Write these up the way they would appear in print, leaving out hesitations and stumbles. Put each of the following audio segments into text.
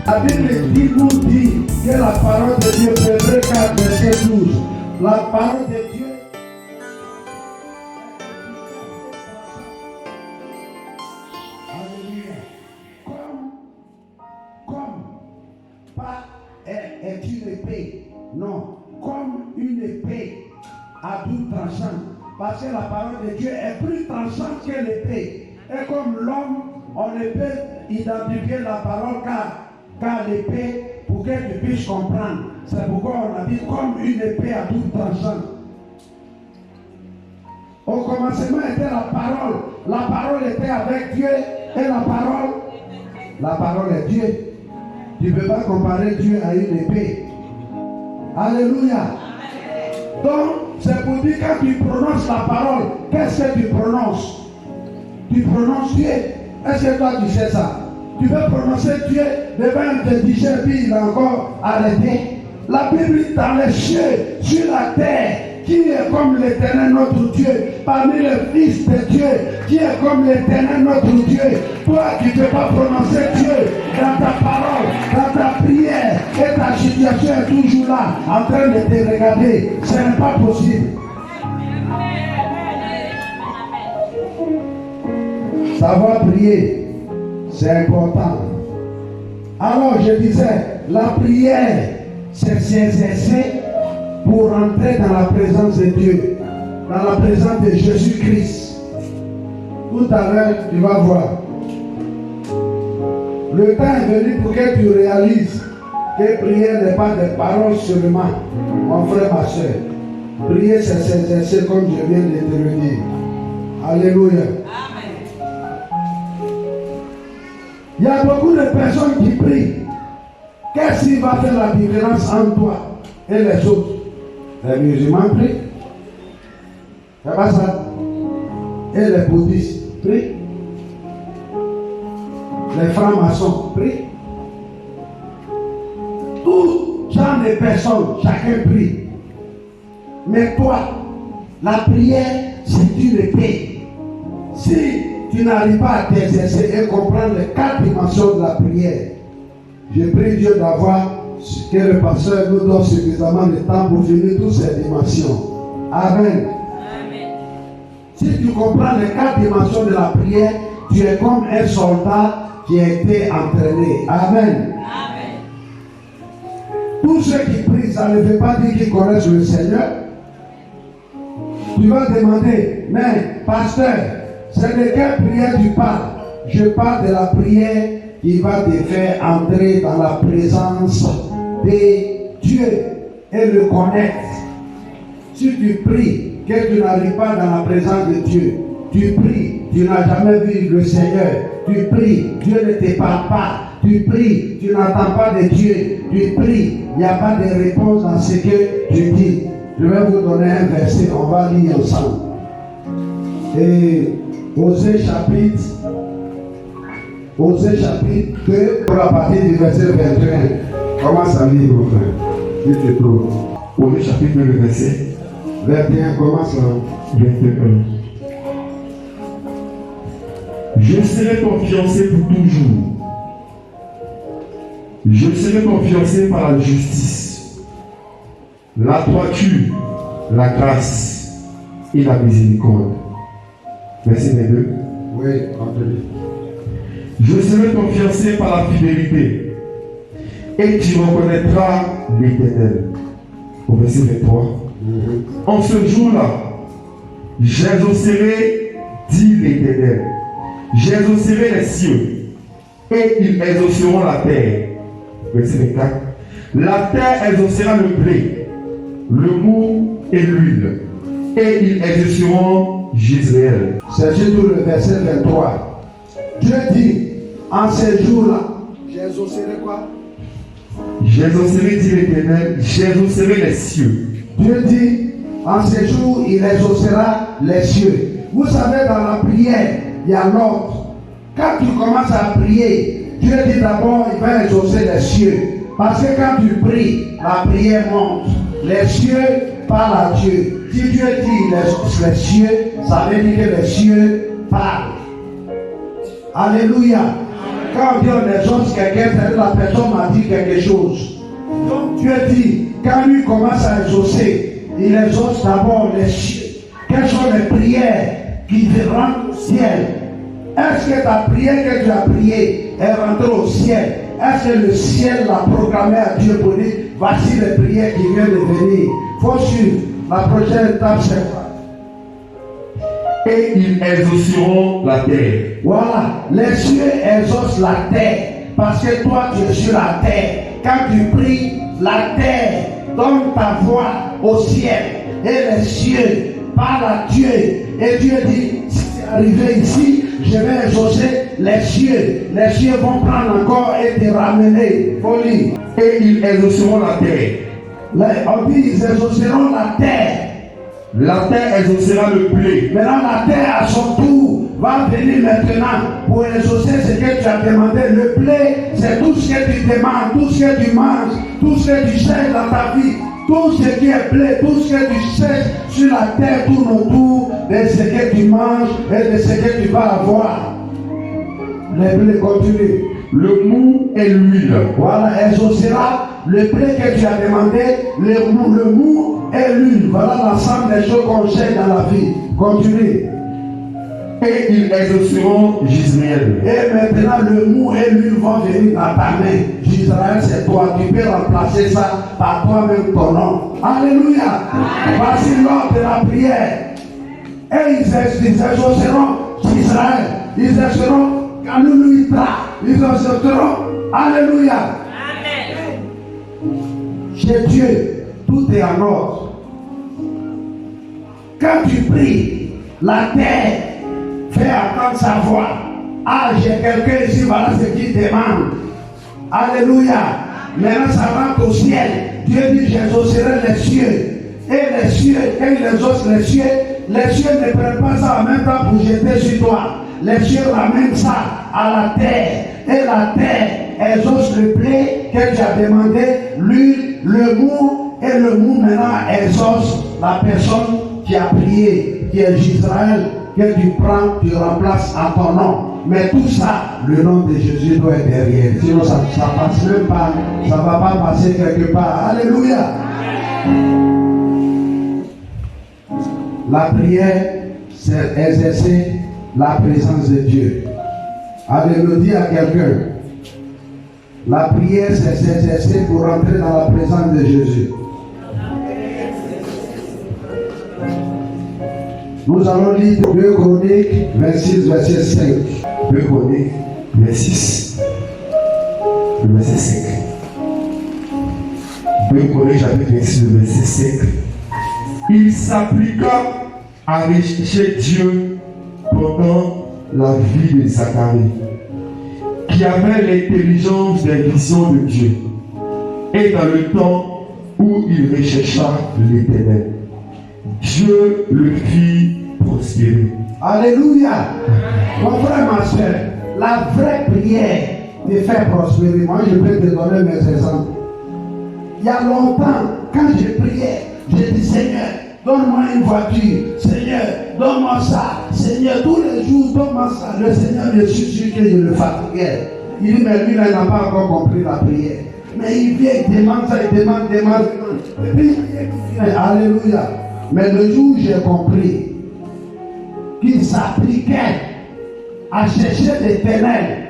La Bible nous dit que la parole de Dieu, Hébreux 4, verset 12, la parole de Dieu pas est une épée, non, comme une épée à double tranchant, parce que la parole de Dieu est plus tranchante que l'épée. Et comme l'homme, on ne peut identifier la parole qu'à l'épée pour que tu puisses comprendre. C'est pourquoi on a dit comme une épée à double tranchant. Au commencement était la parole était avec Dieu et la parole est Dieu. Tu ne peux pas comparer Dieu à une épée. Alléluia. Donc, c'est pour dire quand tu prononces la parole, qu'est-ce que tu prononces? Tu prononces Dieu. Est-ce que toi tu sais ça? Tu veux prononcer Dieu devant te dire, puis il a encore arrêté. La Bible dit dans les cieux, sur la terre, qui est comme l'Éternel notre Dieu, parmi les fils de Dieu, qui est comme l'Éternel notre Dieu. Toi, tu ne peux pas prononcer Dieu dans ta parole, dans ta prière, et ta situation est toujours là, en train de te regarder. Ce n'est pas possible. Savoir prier, c'est important. Alors, je disais, la prière, c'est s'exercer pour entrer dans la présence de Dieu, dans la présence de Jésus-Christ. Tout à l'heure, tu vas voir. Le temps est venu pour que tu réalises que prier n'est pas des paroles seulement, mon frère, ma soeur. Prier, c'est s'exercer comme je viens de te le dire. Alléluia. Il y a beaucoup de personnes qui prient. Qu'est-ce qui va faire la différence entre toi et les autres? Les musulmans prient. C'est pas ça. Et les bouddhistes prient. Les francs-maçons prient. Tout genre de personnes, chacun prie. Mais toi, la prière, c'est une épée. Si tu n'arrives pas à t'exercer et comprendre les 4 dimensions de la prière, je prie Dieu d'avoir que le pasteur nous donne suffisamment de temps pour finir toutes ces dimensions. Amen. Amen. Si tu comprends les 4 dimensions de la prière, tu es comme un soldat qui a été entraîné. Amen. Amen. Tous ceux qui prient, ça ne veut pas dire qu'ils connaissent le Seigneur. Tu vas demander, mais pasteur, c'est de quelle prière tu parles? Je parle de la prière qui va te faire entrer dans la présence de Dieu et le connaître. Si tu pries que tu n'arrives pas dans la présence de Dieu, tu pries, tu n'as jamais vu le Seigneur, tu pries, Dieu ne te parle pas, tu pries, tu n'entends pas de Dieu, tu pries, il n'y a pas de réponse dans ce que tu dis. Je vais vous donner un verset, on va lire ensemble. Et Osée chapitre 2, pour la partie du verset 21. Commence à lire, mon frère. Il te trouve. Osée chapitre 2, le verset 21, commence à 21. Je serai ton fiancé pour toujours. Je serai ton fiancé par la justice, la droiture, la grâce et la miséricorde. Verset 22. Oui, continue. Je serai ton fiancé par la fidélité et tu reconnaîtras l'Éternel. Au verset 23. En ce jour-là, j'exaucerai, dit l'Éternel, j'exaucerai les cieux et ils exauceront la terre. Verset 24. La terre exaucera le blé, le mou et l'huile, et ils exauceront Gisraël. C'est surtout le verset 23. Dieu dit, en ces jours-là, j'exaucerai quoi? J'exaucerai, dit l'Éternel, j'exaucerai les cieux. Dieu dit, en ces jours, il exaucera les cieux. Vous savez, dans la prière, il y a l'ordre. Quand tu commences à prier, Dieu dit d'abord, il va exaucer les cieux. Parce que quand tu pries, la prière monte. Les cieux parlent à Dieu. Si Dieu dit les cieux, ça veut dire que les cieux parlent. Alléluia. Quand Dieu exauce quelqu'un, c'est-à-dire la personne m'a dit quelque chose. Donc Dieu dit, quand lui commence à exaucer, il exauce d'abord les cieux. Quelles sont les prières qui rentrent au ciel? Est-ce que ta prière que tu as priée est rentrée au ciel? Est-ce que le ciel l'a programmé à Dieu pour dire, voici les prières qui viennent de venir? Il faut suivre. La prochaine étape, c'est quoi? Et ils exauceront la terre. Voilà, les cieux exaucent la terre, parce que toi tu es sur la terre. Quand tu pries, la terre donne ta voix au ciel, et les cieux parlent à Dieu. Et Dieu dit, si c'est arrivé ici, je vais exaucer les cieux. Les cieux vont prendre encore et te ramener. Folie. Et ils exauceront la terre. On dit, ils exauceront la terre. La terre exaucera le blé. Maintenant, la terre à son tour va venir maintenant pour exaucer ce que tu as demandé. Le blé, c'est tout ce que tu demandes, tout ce que tu manges, tout ce que tu cherches dans ta vie. Tout ce qui est blé, tout ce que tu cherches sur la terre tourne autour de ce que tu manges et de ce que tu vas avoir. Le blé continue. Le mou et l'huile. Voilà, exaucera le blé que tu as demandé, le mou et l'huile. Voilà l'ensemble des choses qu'on cherche dans la vie. Continue. Et ils exauceront Gisraël. Et maintenant, le mou et l'huile vont venir dans ta main. Gisraël, c'est toi. Tu peux remplacer ça par toi-même ton nom. Alléluia. Voici l'ordre de la prière. Et ils exauceront Israël. Ils exauceront Kanunuitra. Ils exauceront. Alléluia. Amen. Chez Dieu, tout est en ordre. Quand tu pries, la terre fait entendre sa voix. Ah, j'ai quelqu'un ici, voilà ce qu'il demande. Alléluia. Maintenant, ça rentre au ciel. Dieu dit, j'exaucerai les cieux. Et les cieux, quand il exauce les cieux ne prennent pas ça en même temps pour jeter sur toi. Les cieux ramènent ça à la terre. Et la terre exauce le blé que tu as demandé, l'huile, le mou. Et le mou maintenant exauce la personne qui a prié, qui est Israël, que tu prends, tu remplaces à ton nom. Mais tout ça, le nom de Jésus doit être derrière. Sinon, ça ne passe même pas. Ça ne va pas passer quelque part. Alléluia. La prière, c'est exercer la présence de Dieu. Alléluia à quelqu'un. La prière, c'est s'exercer pour rentrer dans la présence de Jésus. Nous allons lire 2 Chroniques 26, verset 5. 2 Chroniques 26, verset 5. 2 Chroniques chapitre 26, verset 5. Il s'appliqua à rechercher Dieu pendant la vie de Zacharie, qui avait l'intelligence des visions de Dieu, et dans le temps où il rechercha l'Éternel. Dieu le fit prospérer. Alléluia. Mon frère, ma soeur, la vraie prière te fait prospérer. Moi, je peux te donner mes exemples. Il y a longtemps, quand je priais, je dis, Seigneur, donne-moi une voiture. Seigneur, donne-moi ça. Seigneur, tous les jours, donne-moi ça. Le Seigneur me suffit que je le fatiguais. Il dit, mais lui, il n'a pas encore compris la prière. Mais il vient, il demande ça, il demande. Et puis, alléluia. Mais le jour où j'ai compris qu'il s'appliquait à chercher l'Éternel,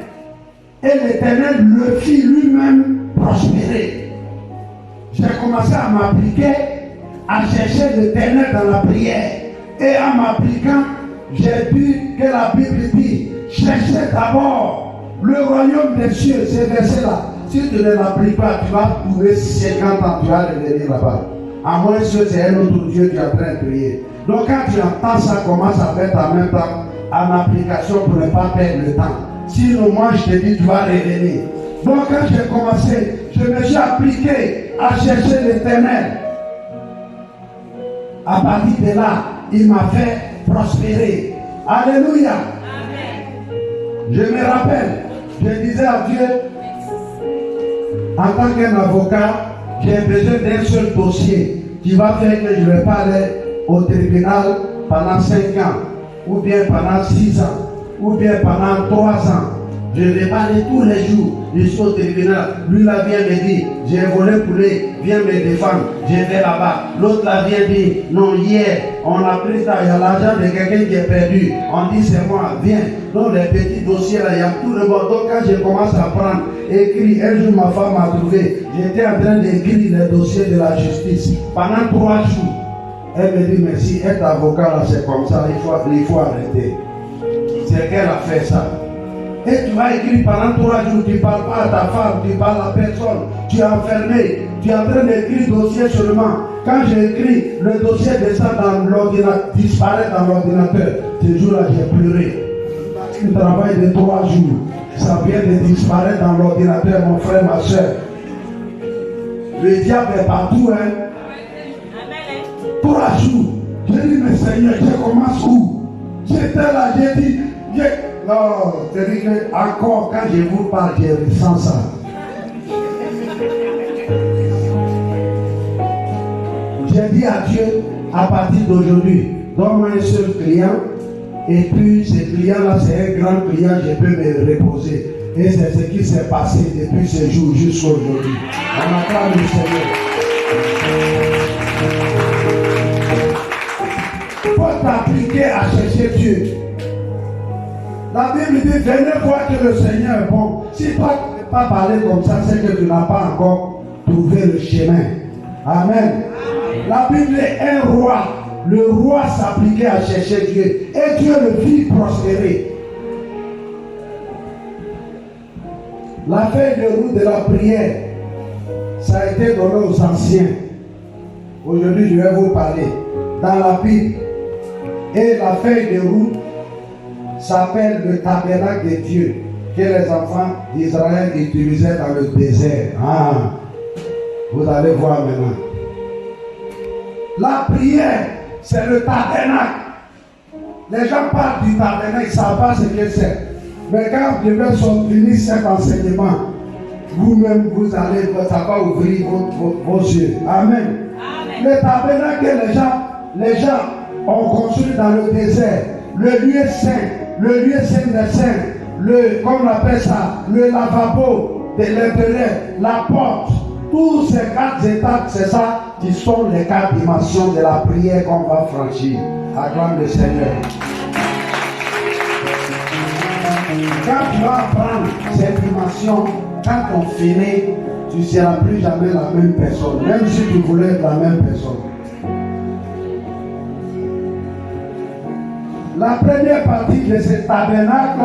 et l'Éternel le fit lui-même prospérer, j'ai commencé à m'appliquer à chercher l'Éternel dans la prière. Et en m'appliquant, j'ai vu que la Bible dit, cherchez d'abord le royaume des cieux, ces versets-là. Si tu ne l'appliques pas, tu vas trouver 50 ans, tu vas revenir là-bas. À moins que c'est un autre Dieu qui est en train de prier. Donc quand tu entends ça, commence à mettre en même temps en application pour ne pas perdre le temps. Sinon, moi je te dis, tu vas revenir. Donc quand j'ai commencé, je me suis appliqué à chercher l'Éternel. À partir de là, il m'a fait prospérer. Alléluia. Amen. Je me rappelle, je disais à Dieu, en tant qu'un avocat, j'ai besoin d'un seul dossier qui va faire que je ne vais pas aller au tribunal pendant 5 ans, ou bien pendant 6 ans, ou bien pendant 3 ans. Je vais parler tous les jours. Je suis au tribunal. Lui là vient me dire, j'ai volé poulet, viens me défendre. Je vais là-bas. L'autre là vient dire, non, hier, on a pris ça, il y a l'argent de quelqu'un qui est perdu. On dit c'est moi, viens. Donc les petits dossiers là, il y a tout le monde. Donc quand je commence à prendre, écrit, un jour ma femme m'a trouvé. J'étais en train d'écrire les dossiers de la justice pendant 3 jours. Elle me dit, mais si être avocat là c'est comme ça, il faut arrêter. C'est qu'elle a fait ça. Et tu vas écrire pendant 3 jours, tu ne parles pas à ta femme, tu parles à personne, tu es enfermé, tu es en train d'écrire le dossier seulement. Quand j'ai écrit, le dossier descend dans l'ordinateur, disparaît dans l'ordinateur. Ce jour-là, j'ai pleuré. Un travail de 3 jours, ça vient de disparaître dans l'ordinateur, mon frère, ma soeur. Le diable est partout, hein. 3 jours. J'ai dit, mais Seigneur, je commence où? J'étais là, j'ai dit, non, c'est-à-dire que encore quand je vous parle, je ressens ça. J'ai dit à Dieu, à partir d'aujourd'hui, donne-moi un seul client, et puis ce client-là, c'est un grand client, je peux me reposer. Et c'est ce qui s'est passé depuis ce jour jusqu'à aujourd'hui. On acclame le Seigneur. Il faut t'appliquer à chercher Dieu. La Bible dit, venez voir que le Seigneur est bon. Si toi tu ne peux pas parler comme ça, c'est que tu n'as pas encore trouvé le chemin. Amen. La Bible est un roi. Le roi s'appliquait à chercher Dieu. Et Dieu le fit prospérer. La feuille de route de la prière, ça a été donné aux anciens. Aujourd'hui, je vais vous parler. Dans la Bible. Et la feuille de route s'appelle le tabernacle de Dieu que les enfants d'Israël utilisaient dans le désert. Ah, vous allez voir maintenant. La prière, c'est le tabernacle. Les gens parlent du tabernacle, ils ne savent pas ce que c'est. Mais quand je vais sortir cet enseignement, vous-même, vous allez, ça va ouvrir vos yeux. Amen. Amen. Le tabernacle que les gens ont construit dans le désert, le lieu saint, le lieu saint des saints, comme on appelle ça, le lavabo de l'intérieur, la porte, tous ces 4 étapes, c'est ça qui sont les 4 dimensions de la prière qu'on va franchir. Acclame le Seigneur. Quand tu vas apprendre ces dimensions, quand on finit, tu ne seras plus jamais la même personne, même si tu voulais être la même personne. La première partie de ce tabernacle,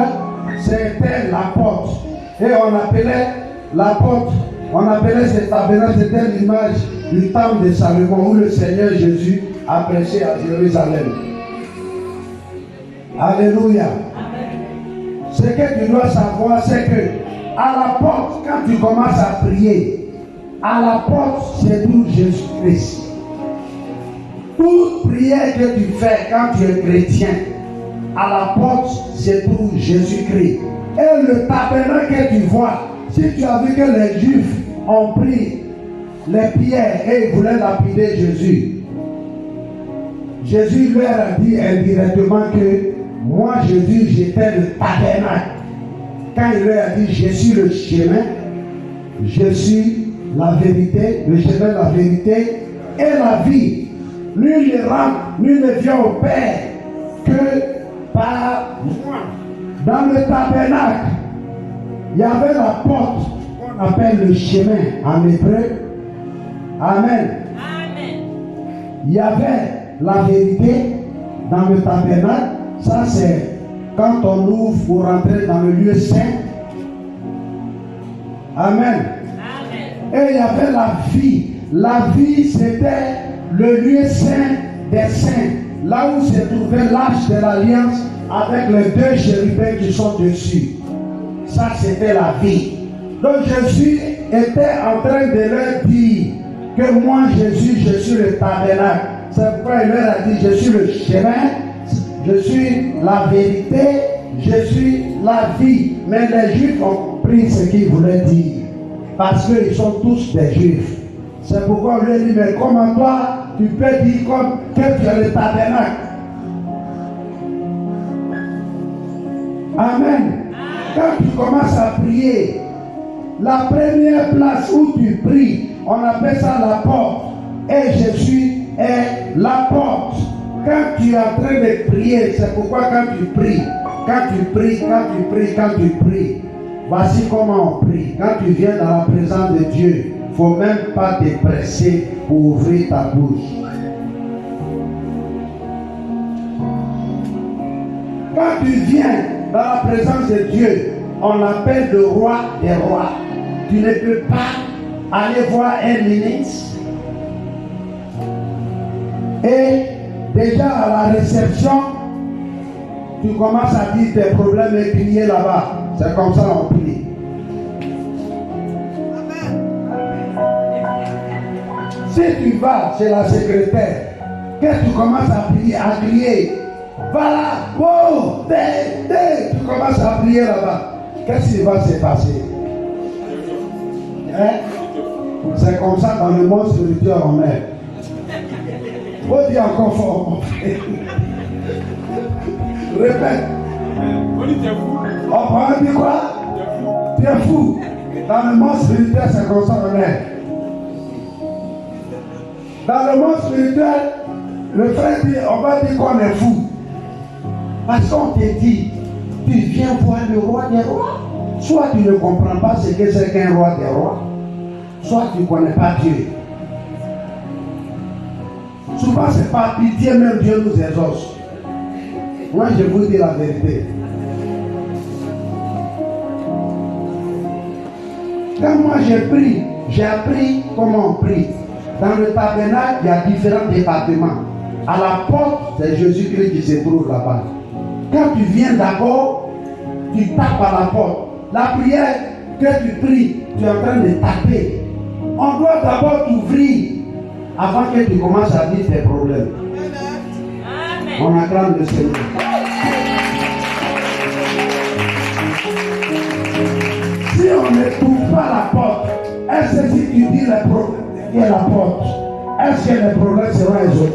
c'était la porte. Et on appelait la porte, on appelait ce tabernacle, c'était l'image du temple de Salomon où le Seigneur Jésus a prêché à Jérusalem. Alléluia. Ce que tu dois savoir, c'est que à la porte, quand tu commences à prier, à la porte, c'est tout Jésus-Christ. Toute prière que tu fais quand tu es chrétien, à la porte, c'est tout Jésus-Christ. Et le tabernacle que tu vois, si tu as vu que les Juifs ont pris les pierres et ils voulaient lapider Jésus, Jésus leur a dit indirectement que moi, Jésus, j'étais le tabernacle. Quand il leur a dit, je suis le chemin, je suis la vérité, le chemin, la vérité et la vie. Nul ne rentre, nul ne vient au Père que par moi. Dans le tabernacle, il y avait la porte qu'on appelle le chemin en hébreu. Amen. Amen. Il y avait la vérité dans le tabernacle. Ça, c'est quand on ouvre pour rentrer dans le lieu saint. Amen. Amen. Et il y avait la vie. La vie, c'était le lieu saint des saints. Là où se trouvait l'arche de l'alliance avec les 2 chérubins qui sont dessus. Ça, c'était la vie. Donc Jésus était en train de leur dire que moi, Jésus, je suis le tabernacle. C'est pourquoi il leur a dit, je suis le chemin, je suis la vérité, je suis la vie. Mais les Juifs ont compris ce qu'il voulait dire. Parce qu'ils sont tous des Juifs. C'est pourquoi on lui a dit, mais comment toi, tu peux dire comme que tu es le tabernacle. Amen. Quand tu commences à prier, la première place où tu pries, on appelle ça la porte. Et Jésus est la porte. Quand tu es en train de prier, c'est pourquoi quand tu pries, voici comment on prie. Quand tu viens dans la présence de Dieu, il ne faut même pas te presser pour ouvrir ta bouche. Quand tu viens dans la présence de Dieu, on appelle le roi des rois. Tu ne peux pas aller voir un ministre et déjà à la réception, tu commences à dire tes problèmes et crier là-bas. C'est comme ça on prie. Si tu vas chez la secrétaire, que tu commences à prier, à crier, voilà, oh, tu commences à prier là-bas. Qu'est-ce qui va se passer? Hein? C'est comme ça dans le monde spirituel on est. Faut dire encore fort, mon frère. Répète. On va dire quoi? Tu es fou. Dans le monde spirituel, c'est comme ça on est. Dans le monde spirituel, le frère dit, on va dire qu'on est fou. Parce qu'on te dit, tu viens voir le roi des rois. Soit tu ne comprends pas ce que c'est qu'un roi des rois, soit tu ne connais pas Dieu. Souvent, c'est par pitié, même Dieu nous exauce. Moi, je vous dis la vérité. Quand moi j'ai appris comment on prie. Dans le tabernacle, il y a différents départements. À la porte, c'est Jésus-Christ qui se trouve là-bas. Quand tu viens d'abord, tu tapes à la porte. La prière que tu pries, tu es en train de taper. On doit d'abord t'ouvrir avant que tu commences à dire tes problèmes. Amen. On acclame le Seigneur. Si on ne trouve pas la porte, est-ce que si tu dis les problèmes, il y a la porte, est-ce que les problèmes seront résolus?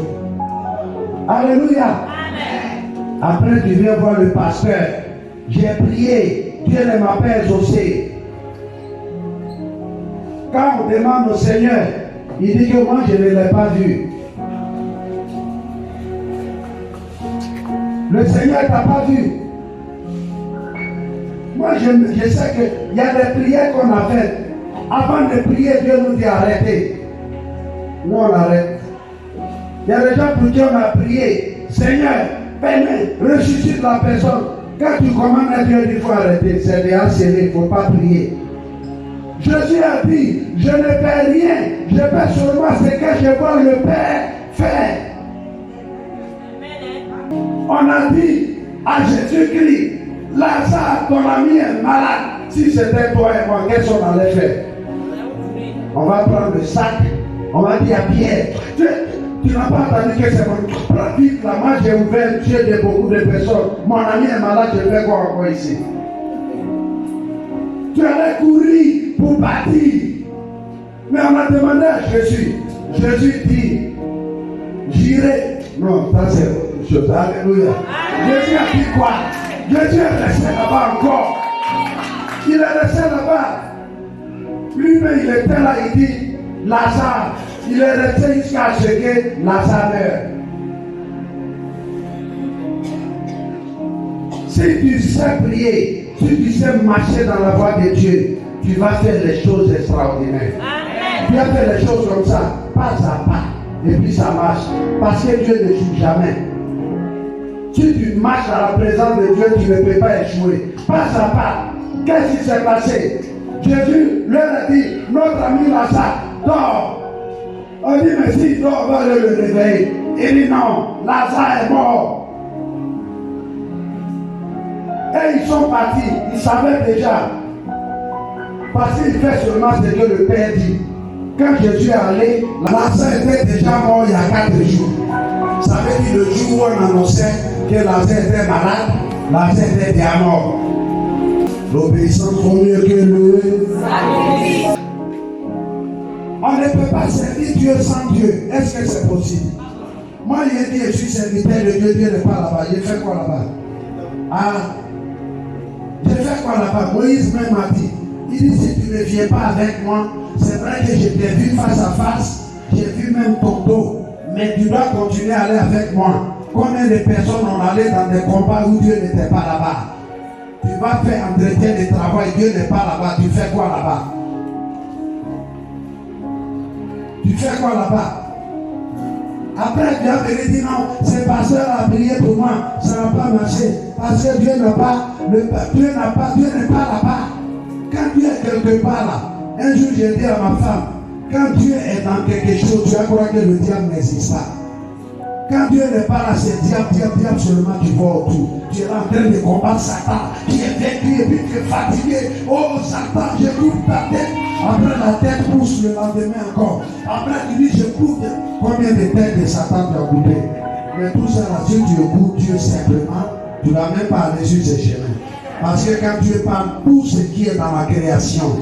Alléluia. Amen. Après, tu viens voir le pasteur. J'ai prié, Dieu ne m'a pas exaucé. Quand on demande au Seigneur, il dit que moi je ne l'ai pas vu. Le Seigneur ne t'a pas vu. Moi je sais qu'il y a des prières qu'on a faites. Avant de prier, Dieu nous dit arrêtez. Nous on arrête. Il y a des gens pour qui on a prié. Seigneur, permets, ressuscite la personne. Quand tu commandes à Dieu, il faut arrêter. C'est déjà scellé, il ne faut pas prier. Jésus a dit, je ne fais rien, je fais seulement ce que je vois le Père faire. On a dit à Jésus-Christ, Lazare, ton ami est malade. Si c'était toi et moi, qu'est-ce qu'on allait faire? On va prendre le sac, on va dire à Pierre, tu n'as pas entendu que c'est mon pratique, là, moi j'ai ouvert Dieu de beaucoup de personnes. Mon ami est malade, je fais quoi encore ici? Tu allais courir pour partir. Mais on a demandé à Jésus. Jésus dit, j'irai. Non, ça c'est autre chose. Alléluia. Jésus a dit quoi? Jésus est resté là-bas encore. Il est resté là-bas. Lui-même, il était là, il dit, Lazare. Il est resté jusqu'à ce que Lazare meure. Si tu sais prier, si tu sais marcher dans la voie de Dieu, tu vas faire les choses extraordinaires. Amen. Tu vas faire les choses comme ça, pas à pas, et puis ça marche. Parce que Dieu ne joue jamais. Si tu marches dans la présence de Dieu, tu ne peux pas échouer. Pas à pas. Qu'est-ce qui s'est passé? Jésus leur a dit, notre ami Lazare dort. On dit, mais si il dort, on va le réveiller. Il dit non, Lazare est mort. Et ils sont partis, ils savaient déjà. Parce qu'il fait seulement ce que le Père dit. Quand Jésus est allé, Lazare était déjà mort il y a 4 jours. Ça veut dire le jour où on annonçait que Lazare était malade, Lazare était déjà mort. L'obéissance vaut mieux que le sacrifice. On ne peut pas servir Dieu sans Dieu. Est-ce que c'est possible? Moi, il a dit, je suis serviteur de Dieu, Dieu n'est pas là-bas. Il fait quoi là-bas? Ah, J'ai fait quoi là-bas? Moïse même m'a dit, il dit si tu ne viens pas avec moi, c'est vrai que je t'ai vu face à face, j'ai vu même ton dos, mais tu dois continuer à aller avec moi. Combien de personnes ont allé dans des combats où Dieu n'était pas là-bas? Tu vas faire entretien de travail, Dieu n'est pas là-bas, tu fais quoi là-bas? Tu fais quoi là-bas? Après, Dieu a dit non, ce pasteur a prié pour moi, ça n'a pas marché. Parce que Dieu n'est pas là-bas. Quand Dieu est quelque part là, un jour j'ai dit à ma femme, quand Dieu est dans quelque chose, tu vas croire que le diable n'existe pas. Quand Dieu n'est pas là, c'est diable seulement tu vois autour. Tu es en train de combattre Satan, qui est vaincu et puis tu es fatigué. Oh Satan, je coupe ta tête. Après la tête pousse le lendemain encore. Après tu dis je coupe. Combien de têtes de Satan tu as coupé? Mais tout ça là, si tu écoutes Dieu simplement, tu ne vas même pas aller sur ses chemins. Parce que quand Dieu parle, tout ce qui est dans la création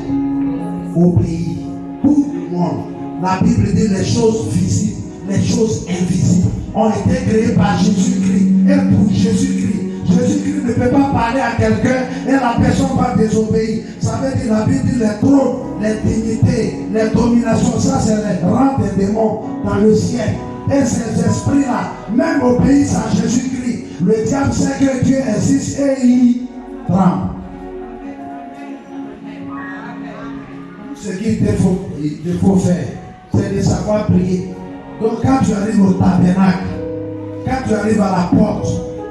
obéit. Tout le monde. La Bible dit les choses visibles, les choses invisibles ont été créées par Jésus-Christ. Et pour Jésus-Christ, Jésus-Christ ne peut pas parler à quelqu'un et la personne va désobéir. Ça veut dire, la Bible dit les trônes, les dignités, les dominations, ça c'est les rangs des démons dans le ciel. Et ces esprits-là, même obéissent à Jésus-Christ. Le diable sait que Dieu existe et il tremble. Ce qu'il te faut faire, c'est de savoir prier. Donc quand tu arrives au tabernacle, quand tu arrives à la porte,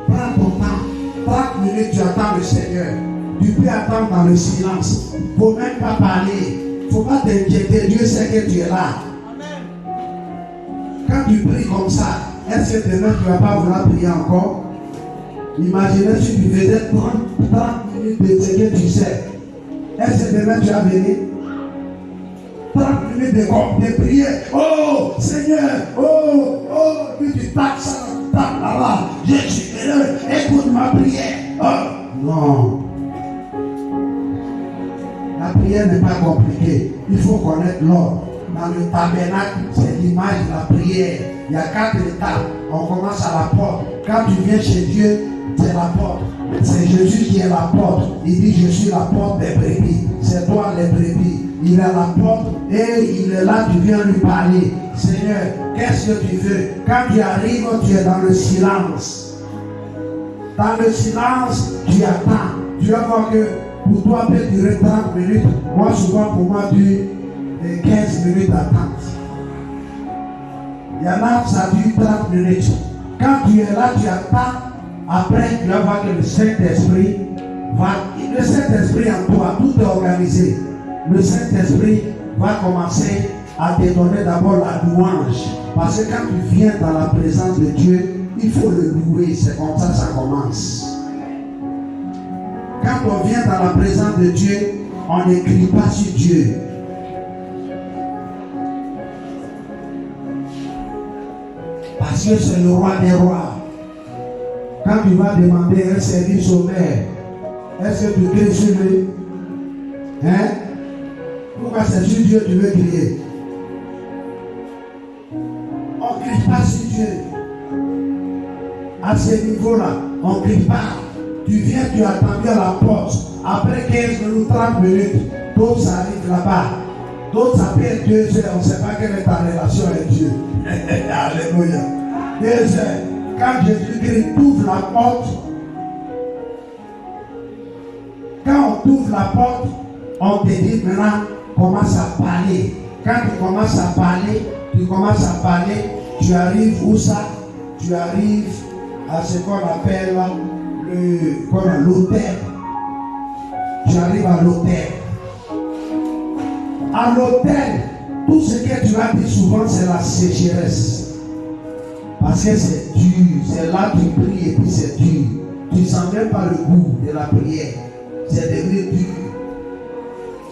prends ton temps. 30 minutes, tu attends le Seigneur. Tu peux attendre dans le silence. Il ne faut même pas parler. Il ne faut pas t'inquiéter. Dieu sait que tu es là. Quand tu pries comme ça, est-ce que demain tu ne vas pas vouloir prier encore? Imaginez si tu faisais 30 minutes de ce que tu sais. Est-ce que demain tu vas venir? 30 minutes de prière. Oh Seigneur, puis tu tapes ça, tu tapes là-bas. Je suis heureux, écoute ma prière. Oh non. La prière n'est pas compliquée. Il faut connaître l'ordre. Dans le tabernacle, c'est l'image de la prière. Il y a 4 étapes. On commence à la porte. Quand tu viens chez Dieu, c'est la porte. C'est Jésus qui est la porte. Il dit, je suis la porte des brebis. C'est toi les brebis. Il est à la porte et il est là, tu viens lui parler. Seigneur, qu'est-ce que tu veux? Quand tu arrives, tu es dans le silence. Dans le silence, tu attends. Tu vas voir que pour toi, peut durer 30 minutes. Moi, souvent, pour moi, dure 15 minutes d'attente. Il y en a, ça dure 30 minutes. Quand tu es là, tu attends. Après, tu vas voir que le Saint-Esprit va. Le Saint-Esprit en toi, tout est organisé. Le Saint-Esprit va commencer à te donner d'abord la louange. Parce que quand tu viens dans la présence de Dieu, il faut le louer. C'est comme ça que ça commence. Quand on vient dans la présence de Dieu, on n'écrit pas sur Dieu. Parce que c'est le roi des rois. Quand tu vas demander un service au maire, est-ce que tu cries sur lui? Hein? Pourquoi c'est sur Dieu que tu veux crier? On ne crie pas sur Dieu. À ce niveau-là, on ne crie pas. Tu viens, tu as attendu à la porte. Après 15 minutes, 30 minutes, d'autres arrivent là-bas. D'autres s'appellent 2 heures. On ne sait pas quelle est ta relation avec Dieu. Alléluia. 2 heures. Quand Jésus-Christ ouvre la porte, quand on t'ouvre la porte, on te dit maintenant, commence à parler. Quand tu commences à parler, tu arrives où ça? Tu arrives à ce qu'on appelle l'autel. Tu arrives à l'autel. À l'autel, tout ce que tu as dit souvent, c'est la sécheresse. Parce que c'est dur, c'est là que tu pries et puis c'est dur. Tu ne sens même pas le goût de la prière. C'est devenu dur.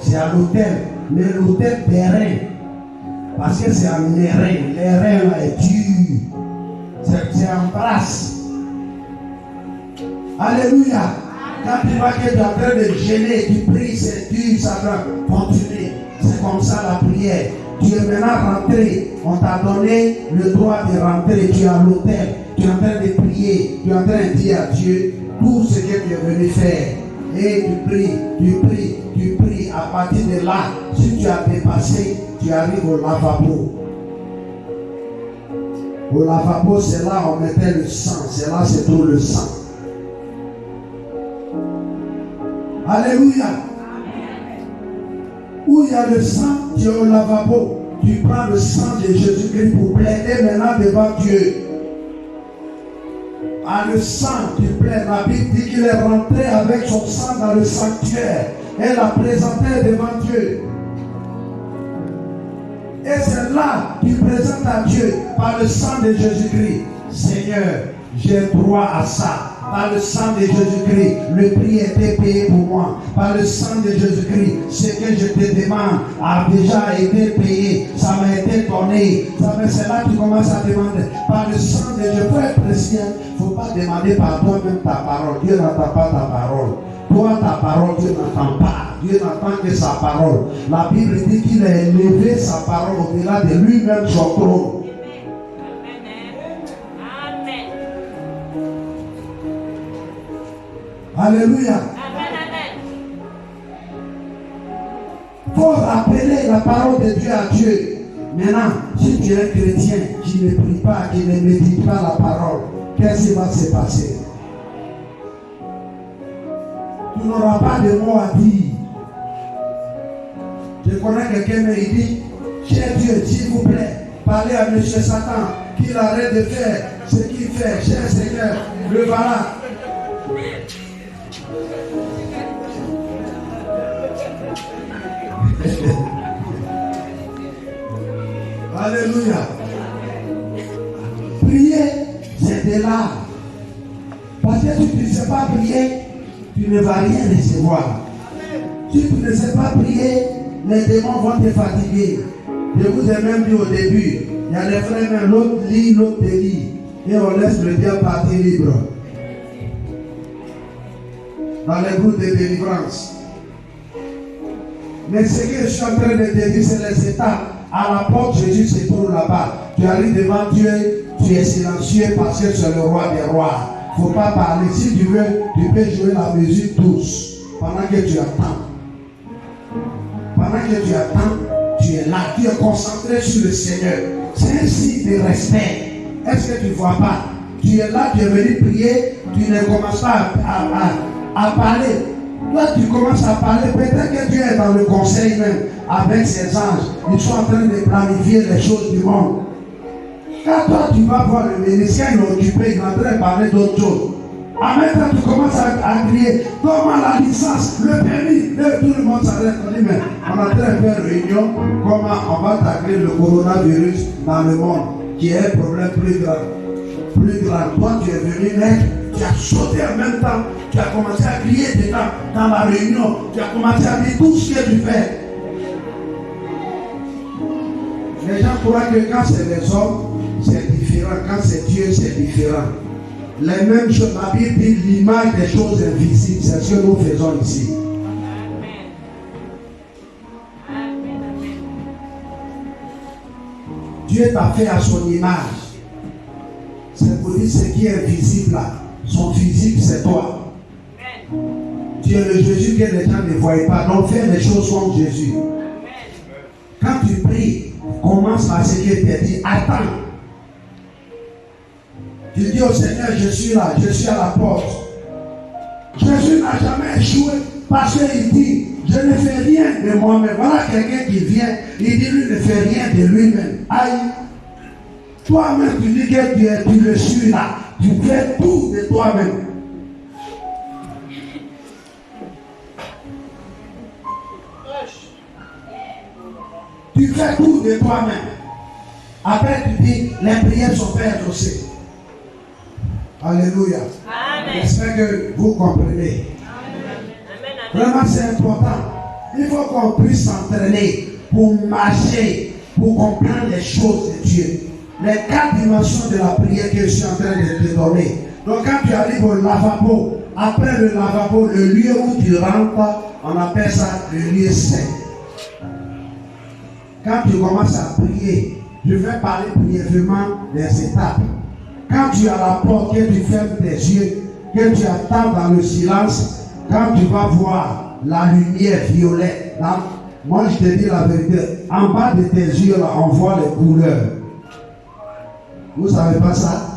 C'est à l'autel, mais l'autel terrain. Parce que c'est en airain. L'airain là est dur. C'est en brasse. Alléluia. Quand tu vois que tu es en train de gêner, tu pries, c'est dur, ça doit continuer. C'est comme ça la prière. Tu es maintenant rentré. On t'a donné le droit de rentrer. Tu es à l'autel. Tu es en train de prier. Tu es en train de dire à Dieu tout ce que tu es venu faire. Et tu pries. À partir de là, si tu as dépassé, tu arrives au lavabo. Au lavabo, c'est là où on mettait le sang. C'est là c'est tout le sang. Alléluia. Où il y a le sang, tu es au lavabo. Tu prends le sang de Jésus-Christ pour plaider maintenant devant Dieu. À le sang, tu plaides. La Bible dit qu'il est rentré avec son sang dans le sanctuaire et l'a présenté devant Dieu. Et c'est là que tu présentes à Dieu par le sang de Jésus-Christ. Seigneur, j'ai droit à ça. Par le sang de Jésus-Christ, le prix a été payé pour moi. Par le sang de Jésus-Christ, ce que je te demande a déjà été payé. Ça m'a été donné. C'est là que tu commences à demander. Par le sang de Jésus, pour être chrétien, il ne faut pas demander par toi-même ta parole. Dieu n'entend pas ta parole. Toi, ta parole, Dieu n'entend pas. Dieu n'entend que sa parole. La Bible dit qu'il a élevé sa parole au-delà de lui-même son trône. Alléluia. Il faut rappeler la parole de Dieu à Dieu. Maintenant, si tu es un chrétien qui ne prie pas, qui ne médite pas la parole, qu'est-ce qui va se passer? Tu n'auras pas de mots à dire. Je connais quelqu'un, mais il dit, cher Dieu, s'il vous plaît, parlez à M. Satan, qu'il arrête de faire ce qu'il fait, cher Seigneur, le voilà. Alléluia. Prier, c'est de l'art. Parce que si tu ne sais pas prier, tu ne vas rien recevoir. Si tu ne sais pas prier, les démons vont te fatiguer. Je vous ai même dit au début, il y a des frères, même l'autre lit, l'autre lit. Et on laisse le diable partir libre. Dans les groupes de délivrance. Mais ce que je suis en train de te dire, c'est les étapes. À la porte, Jésus se trouve là-bas. Tu arrives devant Dieu, tu es silencieux parce que c'est le roi des rois. Il ne faut pas parler. Si tu veux, tu peux jouer la musique douce pendant que tu attends. Pendant que tu attends, tu es là, tu es concentré sur le Seigneur. C'est un signe de respect. Est-ce que tu ne vois pas? Tu es là, tu es venu prier, tu ne commences pas à parler. Là, tu commences à parler. Peut-être que Dieu est dans le conseil même avec ses anges. Ils sont en train de planifier les choses du monde. Quand toi, tu vas voir le ministère, il est occupé, il est en train de parler d'autres choses. En même temps, tu commences à crier, comment la licence, le permis, tout le monde s'arrête. On dit, mais on est en train de faire une réunion, comment on va tacler le coronavirus dans le monde, qui est un problème plus grand. Plus grand. Toi, tu es venu naître, tu as sauté en même temps, tu as commencé à crier dedans, dans la réunion, tu as commencé à dire tout ce que tu fais. Les gens croient que quand c'est les hommes, c'est différent. Quand c'est Dieu, c'est différent. Les mêmes choses, la Bible dit l'image des choses invisibles, c'est ce que nous faisons ici. Dieu t'a fait à son image. C'est pour dire ce qui est visible là. Son physique, c'est toi. Tu es le Jésus que les gens ne voient pas. Donc fais les choses comme Jésus. Quand tu pries, commence par ce qu'il t'a dit. Attends. Tu dis au Seigneur, je suis là, je suis à la porte. Jésus n'a jamais échoué parce qu'il dit, je ne fais rien de moi-même. Voilà quelqu'un qui vient, il dit, lui ne fait rien de lui-même. Aïe. Toi-même, tu dis que tu le suis là. Tu fais tout de toi-même. Tu fais tout de toi-même. Après, tu dis, les prières sont faites aussi. Alléluia. J'espère que vous comprenez. Vraiment, c'est important. Il faut qu'on puisse s'entraîner pour marcher, pour comprendre les choses de Dieu. Les 4 dimensions de la prière que je suis en train de te donner. Donc, quand tu arrives au lavabo, après le lavabo, le lieu où tu rentres, on appelle ça le lieu saint. Quand tu commences à prier, je vais parler brièvement des étapes. Quand tu es à la porte, que tu fermes tes yeux, que tu attends dans le silence, Quand tu vas voir la lumière violette, là, moi je te dis la vérité, en bas de tes yeux, là, on voit les couleurs. Vous ne savez pas ça?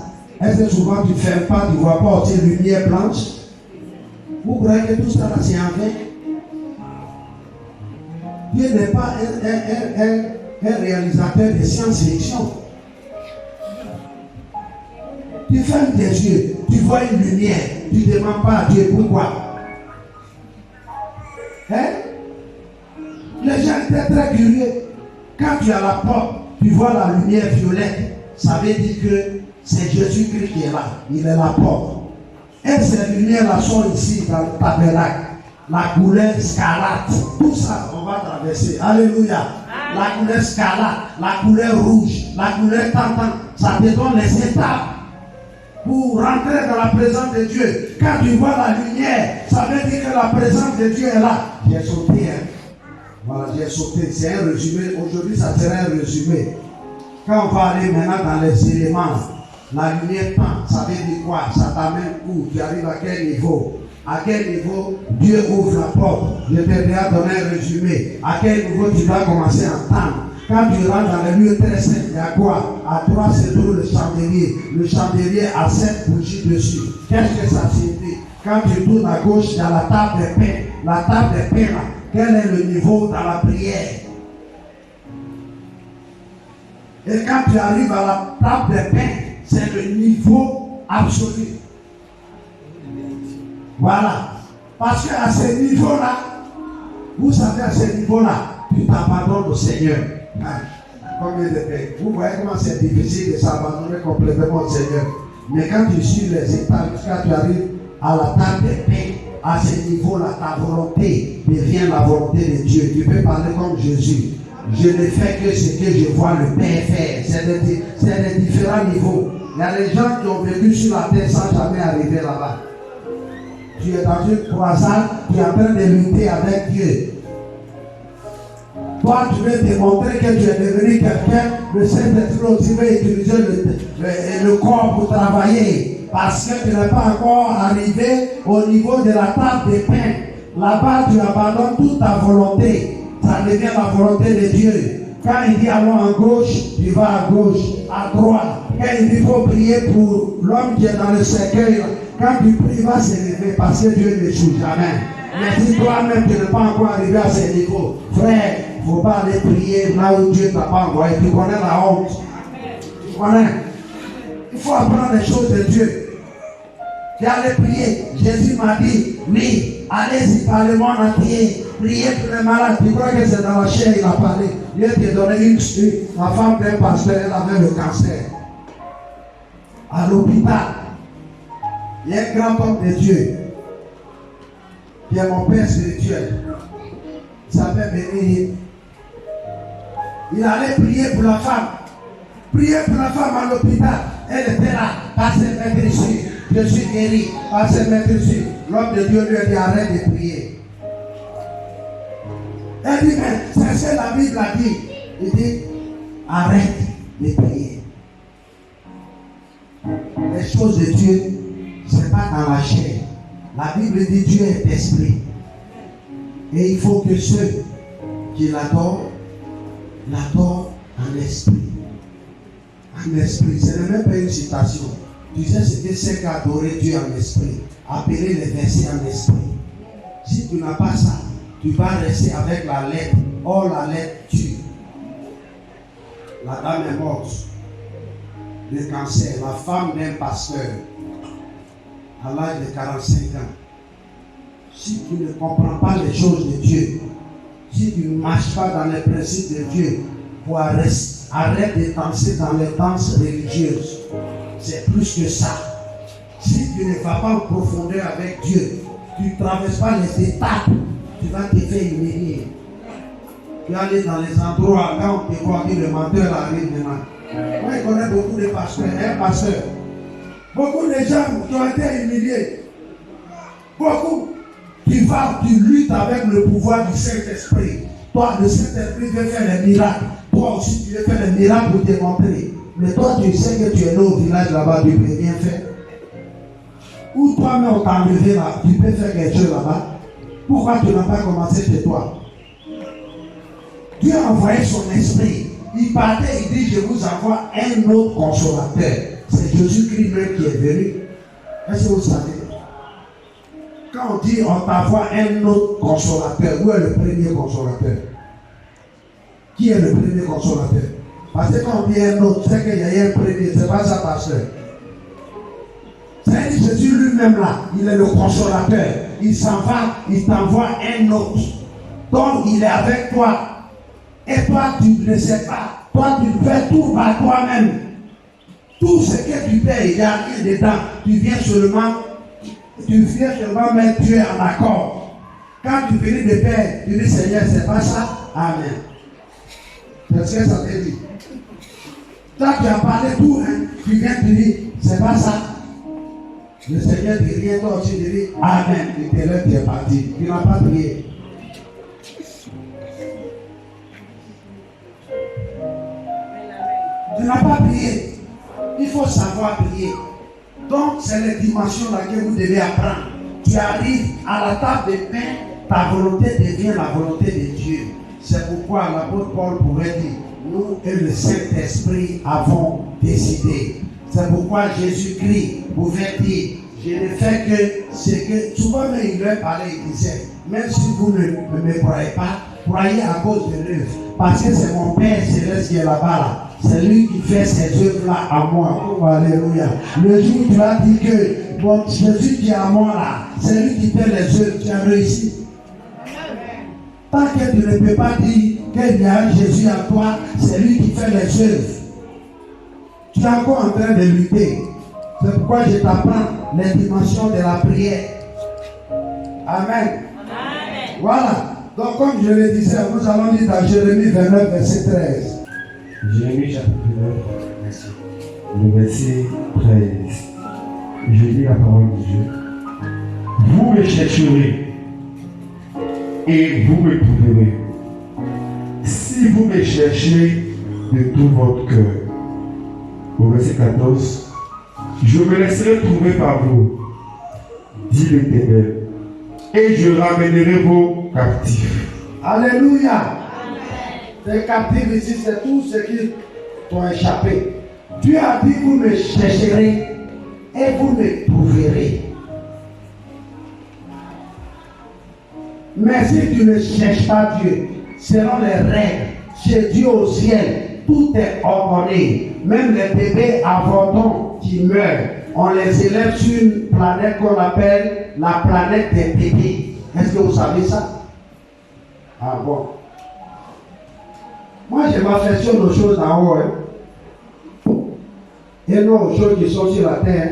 Est-ce que souvent tu ne fermes pas, tu ne vois pas aussi lumière blanche? Vous croyez que tout ça là c'est en vain? Dieu n'est pas un réalisateur de science-fiction. Tu fermes tes yeux, tu vois une lumière, tu ne demandes pas à Dieu pourquoi. Hein? Les gens étaient très curieux. Quand tu as la porte, tu vois la lumière violette, ça veut dire que c'est Jésus-Christ qui est là. Il est la porte. Et ces lumières-là sont ici dans le tabernacle. La couleur scarlate. Tout ça, on va traverser. Alléluia. La couleur scarlate, la couleur rouge, la couleur tantan. Ça te donne les étapes pour rentrer dans la présence de Dieu. Quand tu vois la lumière, ça veut dire que la présence de Dieu est là. J'ai sauté, hein. Voilà, j'ai sauté. C'est un résumé. Aujourd'hui, ça sera un résumé. Quand on va aller maintenant dans les éléments, la lumière tend, ça veut dire quoi? Ça t'amène où? Tu arrives à quel niveau? À quel niveau Dieu ouvre la porte? Je t'ai déjà donné un résumé. À quel niveau tu dois commencer à entendre? Quand tu rentres dans le lieu très saint, il y a quoi? À toi, c'est tout le chandelier. Le chandelier a 7 bougies dessus. Qu'est-ce que ça signifie? Quand tu tournes à gauche, il y a la table des pains. La table des pains, là, quel est le niveau dans la prière? Et quand tu arrives à la table des pains, c'est le niveau absolu. Voilà. Parce qu'à ce niveau-là, vous savez, à ce niveau-là, tu t'abandonnes au Seigneur. Combien de paix? Vous voyez comment c'est difficile de s'abandonner complètement au Seigneur. Mais quand tu suis les étapes, jusqu'à tu arrives à la table des pains, à ce niveau-là, ta volonté devient la volonté de Dieu. Tu peux parler comme Jésus. Je ne fais que ce que je vois le Père faire. C'est des différents niveaux. Il y a des gens qui ont vécu sur la terre sans jamais arriver là-bas. Tu es dans une croisade, tu es en train de lutter avec Dieu. Toi, tu veux démontrer que tu es devenu quelqu'un. Le Saint-Esprit aussi veut utiliser le corps pour travailler. Parce que tu n'es pas encore arrivé au niveau de la table des pains. Là-bas, tu abandonnes toute ta volonté. Ça devient la volonté de Dieu. Quand il dit allons à gauche, tu vas à gauche, à droite. Quand il dit il faut prier pour l'homme qui est dans le cercueil, quand tu pries, il va s'élever parce que Dieu ne joue jamais. Mais si toi-même tu n'es pas encore arrivé à ce niveau, frère, il ne faut pas aller prier là où Dieu ne t'a pas envoyé. Tu connais la honte. Tu connais. Il faut apprendre les choses de Dieu. Tu allais prier. Jésus m'a dit, oui, allez-y, par le monde entier. Priez pour les malades. Tu crois que c'est dans la chair il a parlé. Dieu t'a donné la femme d'un pasteur, elle avait le cancer. À l'hôpital, il y a un grand homme de Dieu qui est mon père spirituel. Il s'appelle Béni. Il allait prier pour la femme. Prier pour la femme à l'hôpital. Elle était là. Passez mettre ici. Je suis guéri. Passez mettre ici. L'homme de Dieu lui a dit arrête de prier. Elle dit mais c'est ce que la Bible a dit. Il dit arrête de prier. Les choses de Dieu, ce n'est pas dans la chair. La Bible dit Dieu est esprit. Et il faut que ceux qui l'adorent en esprit. En esprit. Ce n'est même pas une citation. Tu sais ce que c'est qu'adorer Dieu en esprit. Appeler les versets en esprit. Si tu n'as pas ça, tu vas rester avec la lettre. Or la lettre tue. La dame est morte. Le cancer. La femme d'un pasteur. À l'âge de 45 ans. Si tu ne comprends pas les choses de Dieu, si tu ne marches pas dans les principes de Dieu, arrête de danser dans les danses religieuses. C'est plus que ça. Si tu ne vas pas en profondeur avec Dieu, tu ne traverses pas les étapes, tu vas te faire humilier. Tu vas aller dans les endroits, quand on te voit que le menteur arrive maintenant. Moi, je connais beaucoup de pasteurs, pasteur. Beaucoup de gens qui ont été humiliés. Beaucoup. Tu vas, tu luttes avec le pouvoir du Saint-Esprit. Toi, le Saint-Esprit veut faire les miracles. Toi aussi, tu veux faire les miracles pour te montrer. Mais toi, tu sais que tu es là au village là-bas, tu peux rien faire. Ou toi-même on t'a enlevé là, tu peux faire quelque chose là-bas. Pourquoi tu n'as pas commencé chez toi? Dieu a envoyé son esprit. Il partait, il dit, je vous envoie un autre consolateur. C'est Jésus-Christ même qui est venu. Est-ce que vous savez? Quand on dit on t'envoie un autre consolateur, où est le premier consolateur? Qui est le premier consolateur? Parce que quand on dit un autre, c'est qu'il y a un premier, c'est pas ça, pasteur. C'est Jésus lui-même là, il est le consolateur. Il s'en va, il t'envoie un autre. Donc il est avec toi. Et toi, tu ne sais pas. Toi, tu fais tout par toi-même. Tout ce que tu fais, il n'y a rien dedans. Tu viens seulement mettre Dieu en accord. Quand tu finis de faire, tu dis Seigneur, c'est pas ça. Amen. C'est ce que ça te dit. Toi, tu as parlé tout, hein. Tu viens te dire, c'est pas ça. Le Seigneur dit rien, toi aussi, tu dis Amen. Il te lève, tu es parti. Tu n'as pas prié. Tu n'as pas prié. Il faut savoir prier. Donc, c'est les dimensions que vous devez apprendre. Tu arrives à la table de pain, ta volonté devient la volonté de Dieu. C'est pourquoi l'apôtre Paul pourrait dire, nous et le Saint-Esprit avons décidé. C'est pourquoi Jésus-Christ pouvait dire, je ne fais que ce que... Souvent, il leur parlait, il disait, même si vous ne me croyez pas, croyez à cause de l'œuvre. Parce que c'est mon Père céleste qui est là-bas. Là. C'est lui qui fait ces œuvres-là à moi. Oh, alléluia. Le jour où tu as dit que bon, Jésus qui est à moi là, c'est lui qui fait les œuvres, tu as réussi. Tant que tu ne peux pas dire qu'il y a Jésus à toi, c'est lui qui fait les œuvres. Tu es encore en train de lutter. C'est pourquoi je t'apprends les dimensions de la prière. Amen. Amen. Voilà. Donc, comme je le disais, nous allons lire dans Jérémie 29, verset 13. Jérémie chapitre 9, le verset 13. Je lis la parole de Dieu. Vous me chercherez et vous me trouverez. Si vous me cherchez de tout votre cœur. Au verset 14. Je me laisserai trouver par vous, dit l'Éternel, et je ramènerai vos captifs. Alléluia. Les captifs ici, c'est tout ce qui t'ont échappé. Dieu a dit, vous me chercherez et vous me trouverez. Mais si tu ne cherches pas Dieu, selon les règles, chez Dieu au ciel, tout est ordonné. Même les bébés avortons qui meurent, on les élève sur une planète qu'on appelle la planète des bébés. Est-ce que vous savez ça? Ah bon. Moi, je m'affectionne aux choses en haut. Hein. Et non aux choses qui sont sur la terre.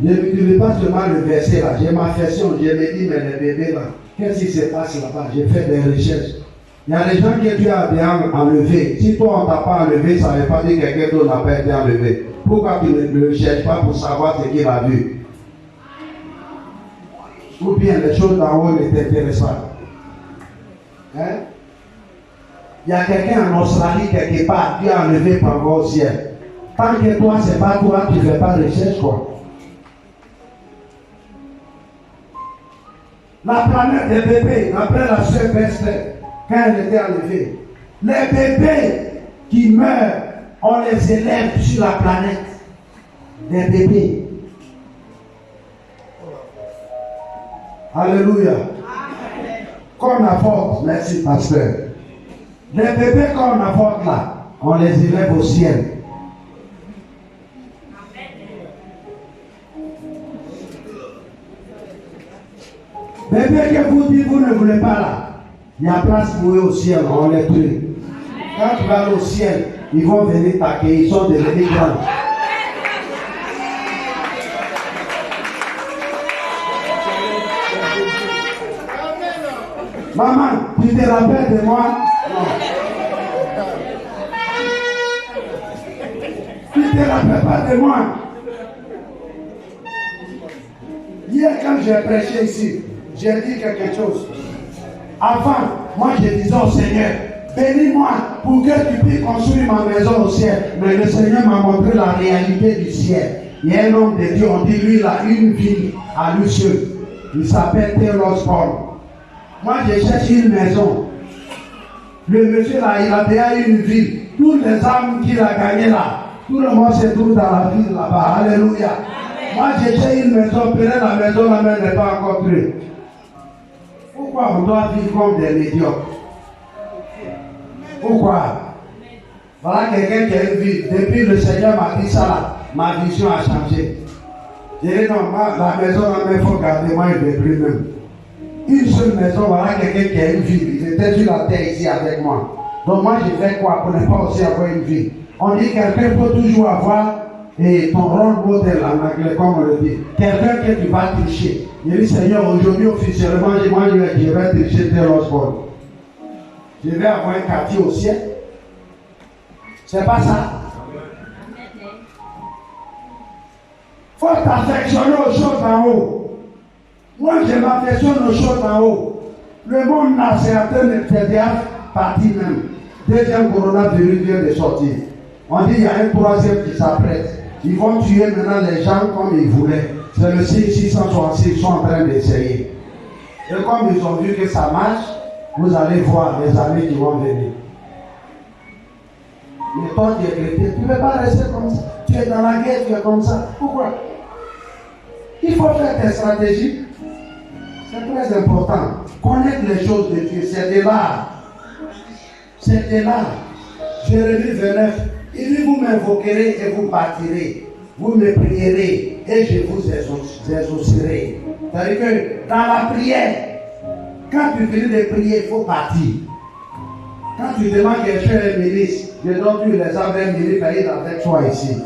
Je ne veux pas seulement le verset là. Je m'affectionne. Je me dis, mais les bébés là, qu'est-ce qui se passe là-bas? J'ai fait des recherches. Il y a des gens que tu as bien enlevés. Si toi, on ne t'a pas enlevé, ça ne veut pas dire que quelqu'un d'autre n'a pas été enlevé. Pourquoi tu ne le cherches pas pour savoir ce qu'il a vu? Ou bien les choses d'en haut ne t'intéressent pas. Hein? Il y a quelqu'un en Australie quelque part qui a enlevé par au ciel. Tant que toi, c'est pas toi, tu ne fais pas de recherche, quoi. La planète des bébés, après la sœur Esther, quand elle était enlevée, les bébés qui meurent, on les élève sur la planète. Des bébés. Alléluia. Qu'on apporte, merci pasteur. Les bébés qu'on apporte là, on les élève au ciel. Bébés que vous dites, vous ne voulez pas là, il y a place pour eux au ciel, on les tue. Quand tu vas au ciel, ils vont venir t'accueillir, ils sont devenus grands. Maman, tu te rappelles de moi? Non. Tu ne te rappelles pas de moi? Hier, quand j'ai prêché ici, j'ai dit quelque chose. Avant, moi je disais au Seigneur, bénis-moi pour que tu puisses construire ma maison au ciel. Mais le Seigneur m'a montré la réalité du ciel. Il y a un homme de Dieu, on dit lui, il a une ville à lui seul. Il s'appelle Taylor Sport. Moi, je cherche une maison. Le monsieur là, il a déjà une ville. Toutes les âmes qu'il a gagnées là, tout le monde se trouve dans la ville là-bas. Alléluia. Moi, je cherche une maison, peut-être la maison là même n'est pas encore créée. Pourquoi on doit vivre comme des médiocres? Pourquoi? Voilà quelqu'un qui a une vie. Depuis le Seigneur m'a dit ça là, ma vision a changé. J'ai dit non, la maison là, il faut garder, moi je ne vais plus même. Une seule maison, voilà quelqu'un qui a une vie. Il était sur la terre ici avec moi. Donc moi je fais quoi pour ne pas aussi avoir une vie? On dit quelqu'un peut toujours avoir et ton rôle modèle en anglais, comme on le dit. Quelqu'un que tu vas tricher. Il dit Seigneur, aujourd'hui officiellement, moi je vais tricher tel sport. Je vais avoir un quartier au ciel. C'est pas ça. Faut t'affectionner aux choses en haut. Moi, je m'affectionne aux choses en haut. Le monde là, c'est en train de faire partie même. Deuxième coronavirus vient de sortir. On dit qu'il y a un troisième qui s'apprête. Ils vont tuer maintenant les gens comme ils voulaient. C'est le 666, ils sont en train d'essayer. Et comme ils ont vu que ça marche, vous allez voir les années qui vont venir. Mais toi qui es chrétien, tu ne peux pas rester comme ça. Tu es dans la guerre, tu es comme ça. Pourquoi? Il faut faire tes stratégies. C'est très important. Connaître les choses de Dieu, c'est de l'art. C'est de l'art. Jérémie 29, il dit vous m'invoquerez et vous partirez. Vous me prierez et je vous exaucerai. C'est-à-dire que dans la prière, quand tu finis de prier, il faut partir. Quand tu demandes quelque chose à un ministre, je donne tu les avais un ministre avec toi ici.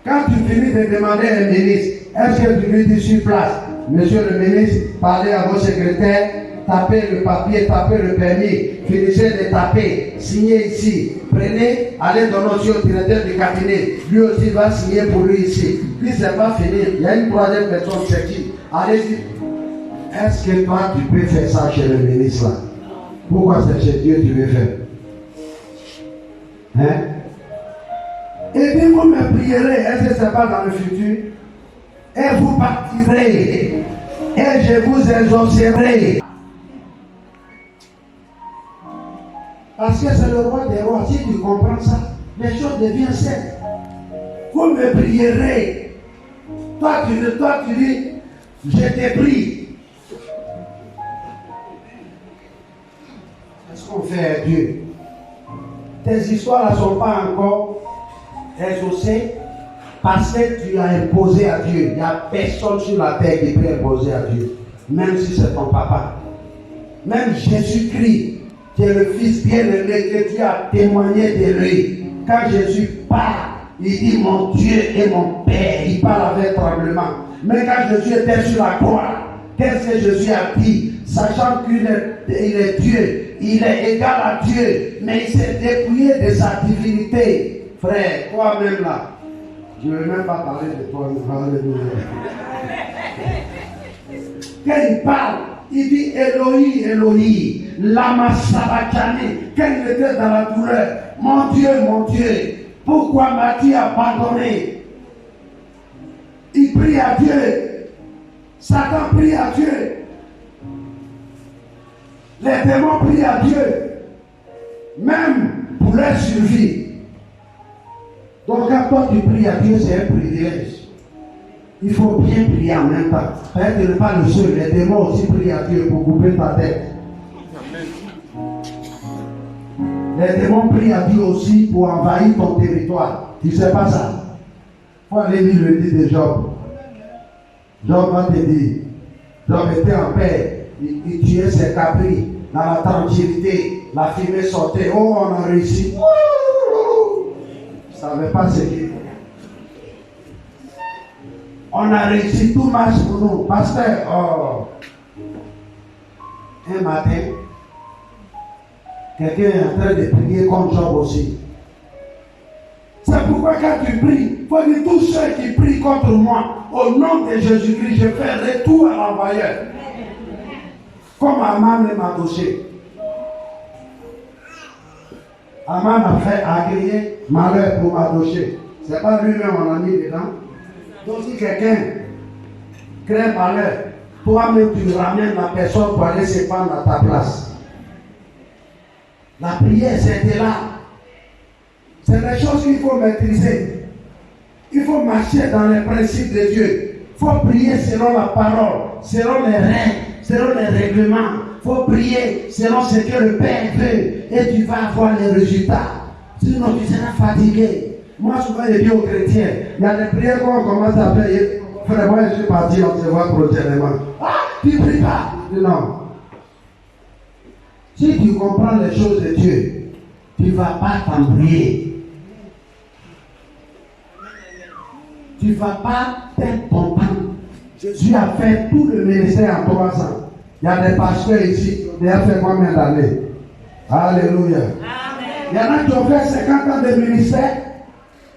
Quand tu finis de demander à un ministre, est-ce que tu lui dis sur place, monsieur le ministre, parlez à vos secrétaires, tapez le papier, tapez le permis, finissez de taper, signez ici, prenez, allez donner au directeur du cabinet, lui aussi va signer pour lui ici. Puis c'est pas fini, il y a une troisième personne, c'est qui? Allez-y. Est-ce que toi tu peux faire ça chez le ministre là? Pourquoi c'est chez Dieu que tu veux faire? Hein? Et puis vous me prierez, est-ce que ce n'est pas dans le futur? Et vous partirez, et je vous exaucerai. Parce que c'est le roi des rois. Si tu comprends ça, les choses deviennent simples. Vous me prierez. Toi tu dis, je te prie. Qu'est-ce qu'on fait à Dieu? Tes histoires ne sont pas encore exaucées parce que tu as imposé à Dieu. Il n'y a personne sur la terre qui peut imposer à Dieu. Même si c'est ton papa. Même Jésus-Christ, qui est le Fils bien-aimé, que Dieu a témoigné de lui. Quand Jésus parle, il dit mon Dieu et mon Père. Il parle avec tremblement. Mais quand Jésus était sur la croix, qu'est-ce que Jésus a dit? Sachant qu'il est Dieu, il est égal à Dieu, mais il s'est dépouillé de sa divinité. Frère, toi-même là, je ne vais même pas parler de toi. Quand il parle, il dit Elohim, Elohim, lama sabachthani. Quand il était dans la douleur, mon Dieu, pourquoi m'as-tu abandonné? Il prie à Dieu. Satan prie à Dieu. Les démons prient à Dieu. Même pour leur survie. Donc quand toi tu pries à Dieu, c'est un privilège. Il faut bien prier en même temps. Peut-être que tu n'es pas le seul. Les démons aussi prient à Dieu pour couper ta tête. Les démons prient à Dieu aussi pour envahir ton territoire. Tu ne sais pas ça? Il faut aller lire le livre de Job. Job va te dire. Job était en paix. Il tuait ses capris. Dans la tranquillité. La fumée sortait. Oh, on a réussi. Je ne savais pas ce qu'il faut. On a réussi, tout marche pour nous. Pasteur, un matin, quelqu'un est en train de prier comme Job aussi. C'est pourquoi quand tu pries, il faut dire tous ceux qui prient contre moi, au nom de Jésus-Christ, je fais retour à l'envoyeur. Comme Aman et Mardoché. Aman a fait agréer malheur pour Mardoché. C'est pas lui-même on a mis dedans. Donc si quelqu'un crée malheur, toi-même tu ramènes la personne pour aller se prendre à ta place. La prière, c'était là. C'est des choses qu'il faut maîtriser. Il faut marcher dans les principes de Dieu. Il faut prier selon la parole, selon les règles, selon les règlements. Il faut prier selon ce que le Père veut et tu vas avoir les résultats. Sinon, tu seras fatigué. Moi, souvent, je dis aux chrétiens, il y a des prières qu'on commence à faire. Frère, moi, je suis parti, on se voit prochainement. Ah, tu ne pries pas. Non. Si tu comprends les choses de Dieu, tu ne vas pas t'embrouiller. Tu ne vas pas perdre ton temps. Jésus a fait tout le ministère en 3 ans. Il y a des pasteurs ici qui ont fait combien d'années? Alléluia. Il y en a qui ont fait 50 ans de ministère.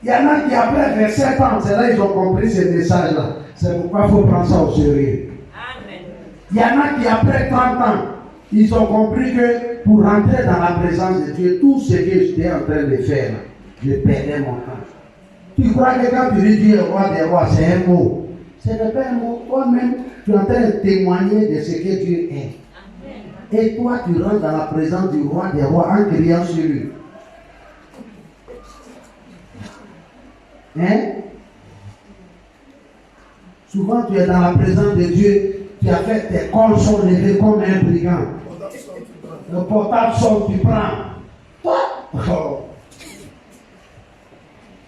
Il y en a qui après 27 ans, c'est là qu'ils ont compris ce message-là. C'est pourquoi il faut prendre ça au sérieux. Il y en a qui après 30 ans, ils ont compris que pour rentrer dans la présence de Dieu, tout ce que j'étais en train de faire, je perdais mon temps. Tu crois que quand tu dis Dieu est roi des rois, c'est un mot. Ce n'est pas un mot. Toi-même, tu es en train de témoigner de ce que Dieu est. Et toi, tu rentres dans la présence du roi des rois en criant sur lui. Hein? Souvent, tu es dans la présence de Dieu, tu as fait tes cols sont levés comme un brigand. Le portable sonne, tu prends. Oh.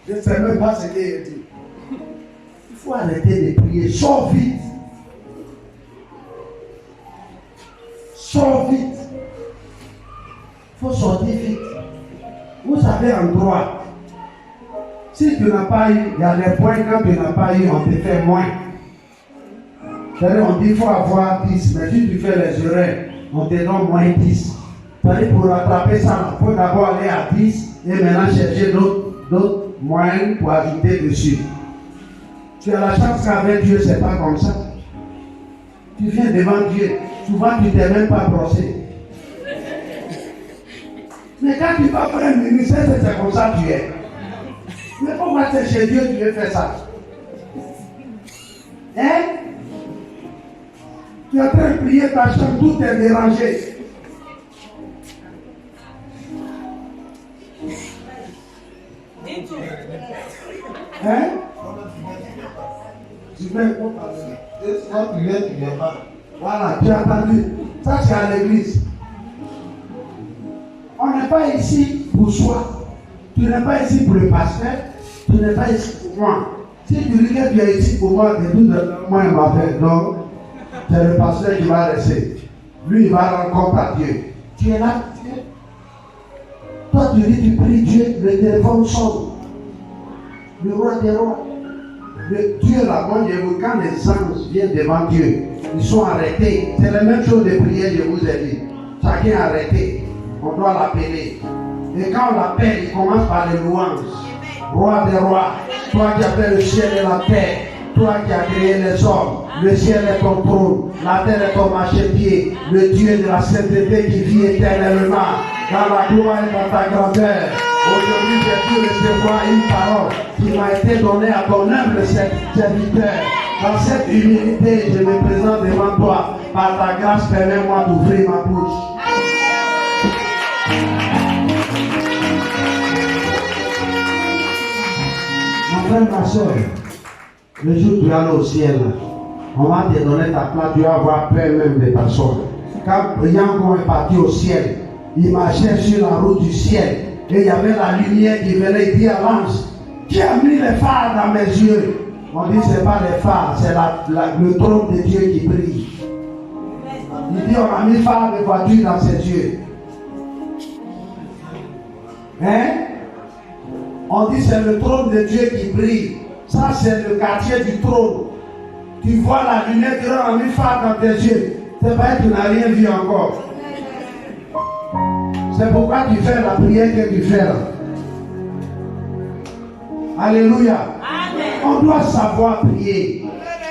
Je ne sais même pas ce qu'il dit. Il faut arrêter de prier. Sors vite. Sors vite. Il faut sortir vite. Vous savez, en droit, si tu n'as pas eu, il y a des points, quand tu n'as pas eu, on te fait moins. C'est-à-dire, on dit qu'il faut avoir 10, mais si tu fais les erreurs, on te donne moins 10. C'est-à-dire, pour rattraper ça, il faut d'abord aller à 10 et maintenant chercher d'autres moyens pour ajouter dessus. Tu as la chance qu'avec Dieu, ce n'est pas comme ça. Tu viens devant Dieu, souvent tu ne t'es même pas brossé. Mais quand tu vas faire un ministère, c'est comme ça que tu es. Mais pourquoi tu es chez Dieu, tu veux faire ça? Hein? Tu es en train de prier ta chambre, tout est dérangé. Hein? Tu veux quand tu viens pas. Voilà, tu as entendu. Ça, c'est à l'église. On n'est pas ici pour soi. Tu n'es pas ici pour le pasteur. Tu n'es pas ici pour moi. Si tu dis que tu es ici pour moi, de tout moi, il m'a fait. Donc, c'est le pasteur qui va rester. Lui, il va rendre compte à Dieu. Tu es là, Dieu. Toi, tu dis, tu pries Dieu, le téléphone sonne. Le roi des rois. Le Dieu là, moi, quand les anges viennent devant Dieu, ils sont arrêtés. C'est la même chose de prier, je vous ai dit. Chacun est arrêté. On doit l'appeler. Et quand on l'appelle, il commence par les louanges. Roi des rois, toi qui as fait le ciel et la terre, toi qui as créé les hommes, le ciel est ton trône, la terre est ton marchepied, le Dieu de la sainteté qui vit éternellement, dans la gloire et dans ta grandeur. Aujourd'hui, j'ai pu recevoir une parole qui m'a été donnée à ton humble serviteur. Dans cette humilité, je me présente devant toi. Par ta grâce, permets-moi d'ouvrir ma bouche. Mon frère, ma soeur, le jour où tu vas au ciel, on va te donner ta place, tu vas avoir peur même de ta soeur. Quand Yangon est parti au ciel, il marchait sur la route du ciel. Et il y avait la lumière qui venait, il dit à l'ange, qui a mis les phares dans mes yeux? On dit, ce n'est pas les phares, c'est le trône de Dieu qui brille. Il dit, on a mis phare de voiture dans ses yeux. Hein? On dit, c'est le trône de Dieu qui brille. Ça, c'est le quartier du trône. Tu vois la lumière, tu as mis phare dans tes yeux. C'est pas que tu n'as rien vu encore. C'est pourquoi tu fais la prière que tu fais là. Alléluia. Amen. On doit savoir prier.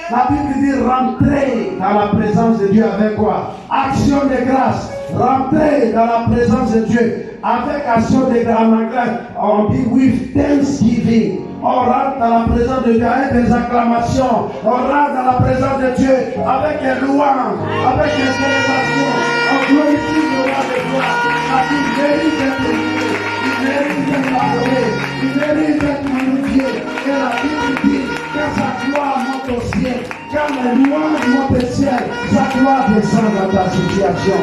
La Bible dit rentrer dans la présence de Dieu avec quoi? action de grâce. Rentrez dans la présence de Dieu avec action de grâce. En anglais, on dit with thanksgiving. On rentre dans la présence de Dieu avec des acclamations. On rentre dans la présence de Dieu avec des louanges, avec des célébrations. On glorifie le roi de gloire. Parce qu'il mérite d'être élevé, il mérite d'être adoré, il mérite d'être magnifié. Et la Bible dit, quand sa gloire monte au ciel, quand les louanges montent au ciel, sa gloire descend dans ta situation.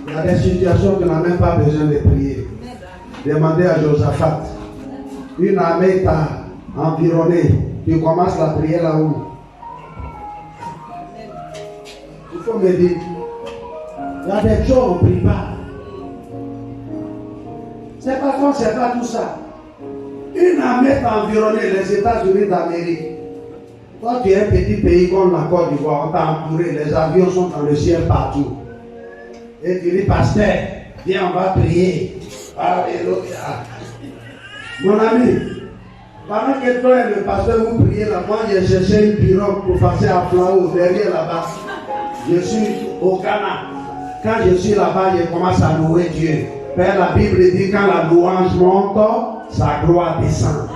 Il y a des situations que tu n'as même pas besoin de prier. Demandez à Josaphat. Une armée t'a environné. Tu commences la prière là-haut. Il faut me dire. Il y a des choses on ne prie pas. C'est pas comme c'est pas tout ça. Une armée t'a environné, les États-Unis d'Amérique. Toi, tu es un petit pays comme la Côte d'Ivoire, on t'a entouré, les avions sont dans le ciel partout. Et tu dis, pasteur, viens, on va prier. Alléluia. Mon ami, pendant que toi et le pasteur vous priez là, moi j'ai cherché une pirogue pour passer à Flao, derrière là-bas. Je suis au Ghana. Quand je suis là-bas, je commence à louer Dieu. Père, la Bible dit quand la louange monte, sa gloire descend.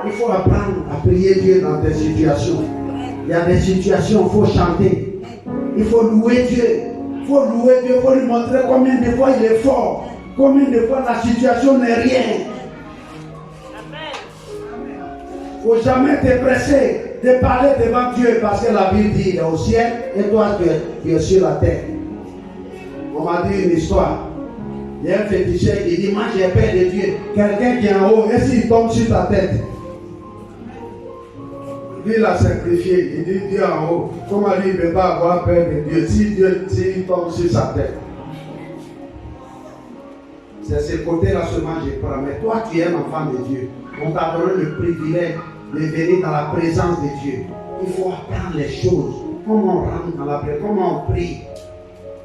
Il faut apprendre à prier Dieu dans tes situations. Il y a des situations, il faut chanter. Il faut louer Dieu. Il faut louer Dieu, il faut lui montrer combien de fois il est fort. Combien de fois la situation n'est rien. Il ne faut jamais te presser de parler devant Dieu parce que la Bible dit il est au ciel et toi tu es sur la terre. On m'a dit une histoire. Il y a un féticheur qui dit moi j'ai peur de Dieu. Quelqu'un qui est en haut, et s'il tombe sur ta tête? Lui l'a sacrifié. Il dit Dieu en haut. Comment lui il ne peut pas avoir peur de Dieu si Dieu tombe sur sa tête? C'est ce côté-là seulement que je prends. Mais toi tu es un enfant de Dieu. On t'a donné le privilège de venir dans la présence de Dieu. Il faut apprendre les choses. Comment on rentre dans la prière, comment on prie.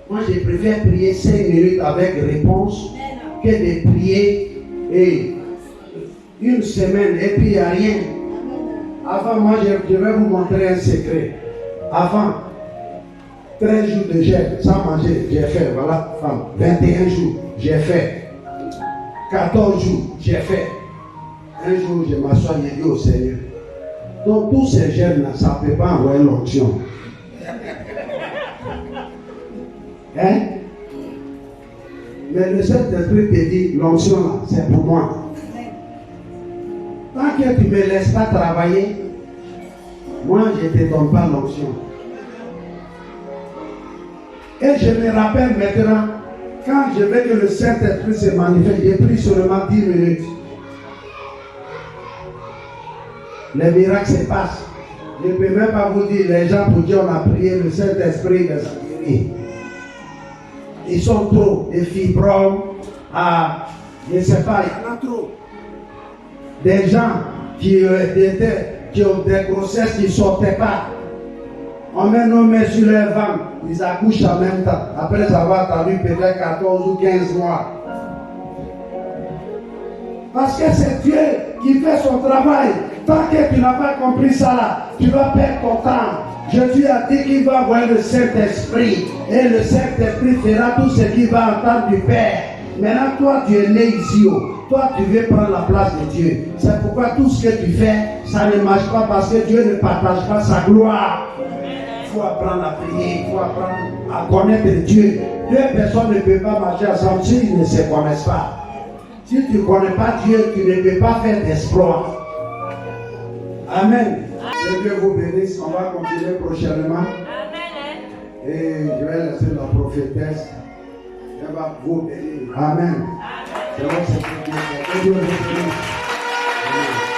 Moi, je préfère prier 5 minutes avec réponse que de prier et une semaine et puis il n'y a rien. Avant, moi, je vais vous montrer un secret. Avant, 13 jours de jeûne, sans manger, j'ai fait, voilà, femme. 21 jours, j'ai fait. 14 jours, j'ai fait. Un jour, je m'assois, j'ai dit au Seigneur. Donc, tous ces jeûnes-là, ça ne peut pas envoyer l'onction. Hein? Mais le Saint-Esprit te dit, l'onction là, c'est pour moi. Tant que tu ne me laisses pas travailler, moi je ne te donne pas l'onction. Et je me rappelle maintenant, quand je veux que le Saint-Esprit se manifeste, j'ai pris seulement 10 minutes. Les miracles se passent. Je ne peux même pas vous dire, les gens pour dire on a prié, le Saint-Esprit les a guéris. Ils sont trop, des fibromes, je ne sais pas, il y en a trop. Des gens qui ont des grossesses qui ne sortaient pas. On met nos mains sur leur ventre, ils accouchent en même temps. Après avoir attendu peut-être 14 ou 15 mois. Parce que c'est Dieu qui fait son travail. Tant que tu n'as pas compris ça là, tu vas perdre ton temps. Jésus a dit qu'il va envoyer le Saint-Esprit. Et le Saint-Esprit fera tout ce qu'il va entendre du Père. Maintenant, toi, tu es né ici. Toi, tu veux prendre la place de Dieu. C'est pourquoi tout ce que tu fais, ça ne marche pas parce que Dieu ne partage pas sa gloire. Il faut apprendre à prier, il faut apprendre à connaître Dieu. Deux personnes ne peuvent pas marcher ensemble s'ils ne se connaissent pas. Si tu ne connais pas Dieu, tu ne peux pas faire d'exploit. Amen. Que Dieu vous bénisse. On va continuer prochainement. Amen. Et je vais laisser la prophétesse. Elle va vous bénir. Amen. C'est vrai que c'est bien. Que Dieu vous bénisse. Amen.